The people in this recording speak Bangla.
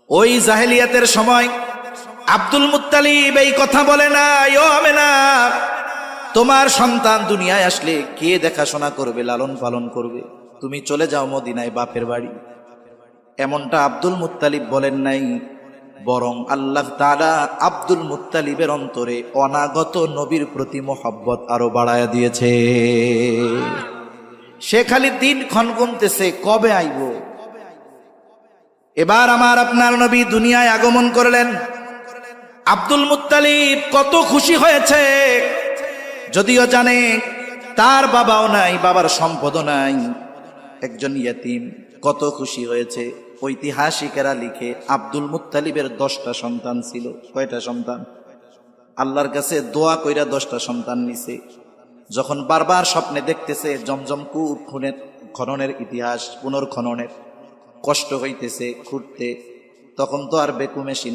ওই জাহেলিয়াতের সময় আব্দুল মুত্তালিব এই কথা বলে না, ও আমেনা, তোমার সন্তান দুনিয়ায় আসলে কে দেখাশোনা করবে, লালন পালন করবে? তুমি চলে যাও মদিনায় বাপের বাড়ি। এমনটা আব্দুল মুত্তালিব বলেন নাই, বরং আল্লাহ তাআলা আব্দুল মুত্তালিবের অন্তরে অনাগত নবীর প্রতি মহব্বত আরো বাড়ায়া দিয়েছে। সে খালি দিন ক্ষণ গুনতেছে, কবে আইব। এবার আমার আপনার নবী দুনিয়ায় আগমন করলেন। আব্দুল মুত্তালিব কত খুশি হয়েছে, যদিও জানে তার বাবাও নাই, বাবার সম্পদও নাই, একজন ইয়েতিম। কত খুশি হয়েছে। ঐতিহাসিকেরা লিখে আব্দুল মুত্তালিবের 10টা সন্তান ছিল। কয়টা সন্তান? আল্লাহর কাছে দোয়া কইরা 10টা সন্তান নিছে। যখন বারবার স্বপ্নে দেখতেছে জমজম কূপ খননের ইতিহাস, পুনর্খননের কষ্ট হইতেছে খুঁড়তে, তখন তো আর বেকুমেশিন